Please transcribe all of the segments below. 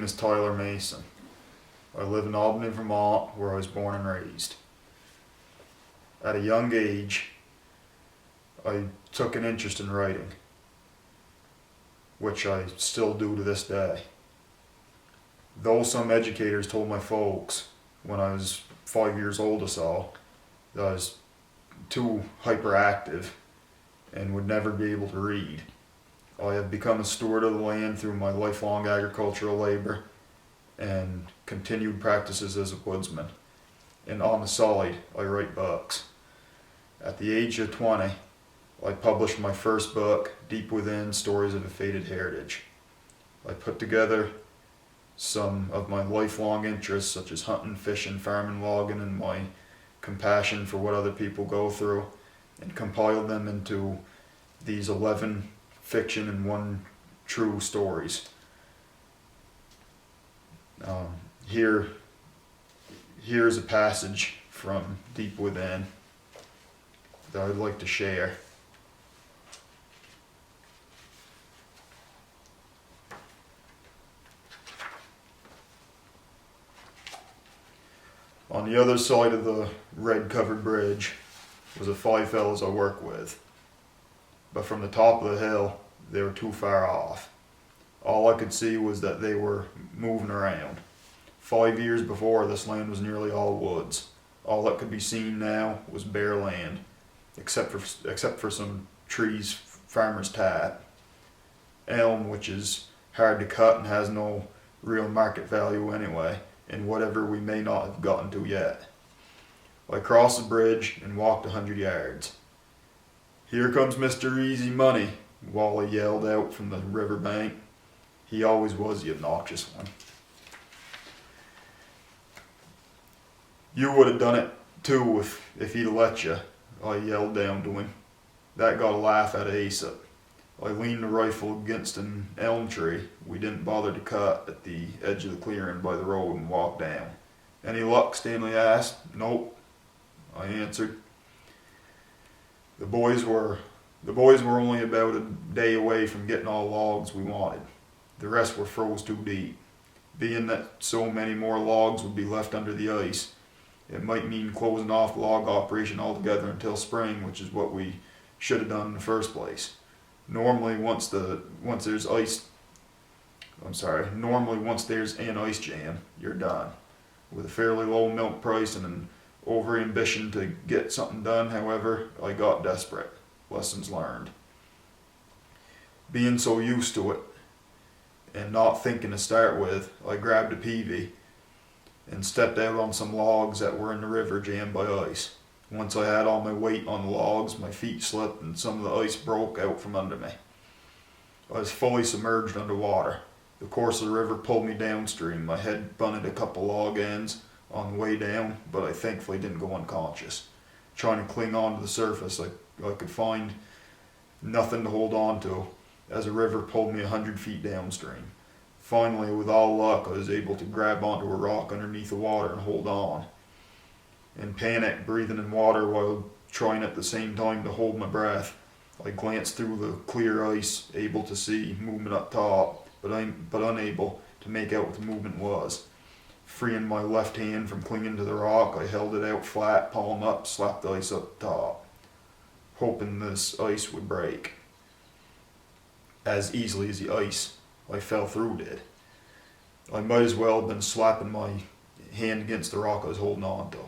name is Tyler Mason. I live in Albany, Vermont, where I was born and raised. At a young age, I took an interest in writing, which I still do to this day. Though some educators told my folks when I was 5 years old or so that I was too hyperactive and would never be able to read, I have become a steward of the land through my lifelong agricultural labor and continued practices as a woodsman. And on the side, I write books. At the age of 20, I published my first book, Deep Within: Stories of a Faded Heritage. I put together some of my lifelong interests, such as hunting, fishing, farming, logging, and my compassion for what other people go through, and compiled them into these 11 fiction and 1 true stories. Here's a passage from Deep Within that I'd like to share. On the other side of the red-covered bridge was the 5 fellows I work with. But from the top of the hill, they were too far off. All I could see was that they were moving around. 5 years before, this land was nearly all woods. All that could be seen now was bare land, except for some trees farmers tap. Elm, which is hard to cut and has no real market value anyway, and whatever we may not have gotten to yet. I crossed the bridge and walked 100 yards. "Here comes Mr. Easy Money," Wally yelled out from the riverbank. He always was the obnoxious one. "You would have done it too if he'd have let you," I yelled down to him. That got a laugh out of Aesop. I leaned the rifle against an elm tree we didn't bother to cut at the edge of the clearing by the road and walked down. "Any luck?" Stanley asked. "Nope," I answered. The boys were only about a day away from getting all logs we wanted. The rest were froze too deep. Being that so many more logs would be left under the ice, it might mean closing off the log operation altogether until spring, which is what we should have done in the first place. Normally, once there's an ice jam, you're done. With a fairly low milk price and an over-ambition to get something done, however, I got desperate. Lessons learned. Being so used to it, and not thinking to start with, I grabbed a peavey and stepped out on some logs that were in the river jammed by ice. Once I had all my weight on the logs, my feet slipped and some of the ice broke out from under me. I was fully submerged underwater. The course of the river pulled me downstream. My head bunted a couple log ends on the way down, but I thankfully didn't go unconscious. Trying to cling on to the surface, I could find nothing to hold on to as the river pulled me 100 feet downstream. Finally, with all luck, I was able to grab onto a rock underneath the water and hold on. In panic, breathing in water while trying at the same time to hold my breath, I glanced through the clear ice, able to see movement up top, but unable to make out what the movement was. Freeing my left hand from clinging to the rock, I held it out flat, palm up, slapped the ice up top, hoping this ice would break. As easily as the ice I fell through did. I might as well have been slapping my hand against the rock I was holding on to.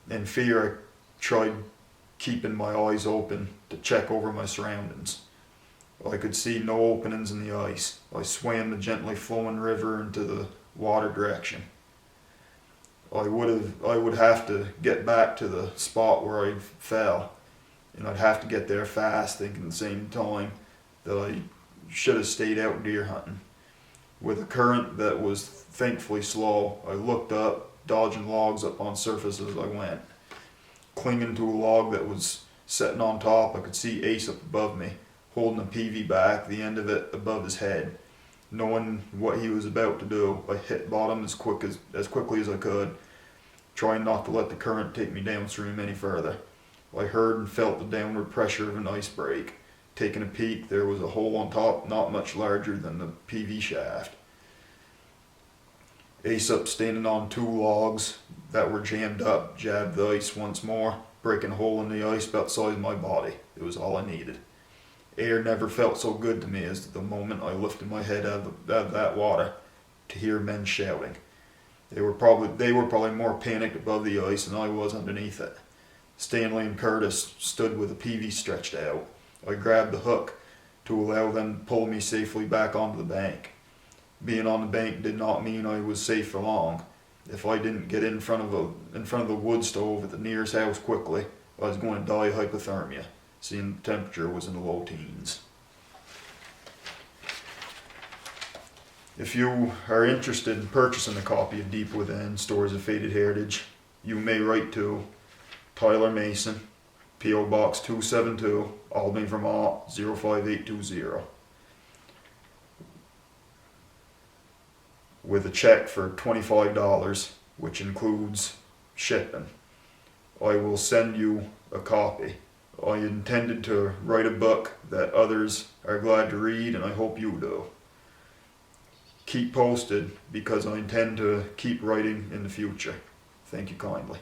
In fear, I tried keeping my eyes open to check over my surroundings. I could see no openings in the ice. I swam the gently flowing river into the water direction. I would have to get back to the spot where I fell, and I'd have to get there fast, thinking at the same time that I should have stayed out deer hunting. With a current that was thankfully slow, I looked up, dodging logs up on surface as I went. Clinging to a log that was sitting on top, I could see Ace up above me, holding a peavey back, the end of it above his head. Knowing what he was about to do, I hit bottom as quickly as I could, trying not to let the current take me downstream any further. I heard and felt the downward pressure of an ice break. Taking a peek, there was a hole on top not much larger than the PV shaft. Ace up standing on 2 logs that were jammed up, jabbed the ice once more, breaking a hole in the ice about the size of my body. It was all I needed. Air never felt so good to me as the moment I lifted my head out of that water to hear men shouting. They were probably more panicked above the ice than I was underneath it. Stanley and Curtis stood with a peavey stretched out. I grabbed the hook to allow them to pull me safely back onto the bank. Being on the bank did not mean I was safe for long. If I didn't get in front of the wood stove at the nearest house quickly, I was going to die of hypothermia, seeing the temperature was in the low teens. If you are interested in purchasing a copy of Deep Within, Stories of Faded Heritage, you may write to Tyler Mason, P.O. Box 272, Albany, Vermont 05820, with a check for $25, which includes shipping. I will send you a copy. I intended to write a book that others are glad to read, and I hope you do. Keep posted, because I intend to keep writing in the future. Thank you kindly.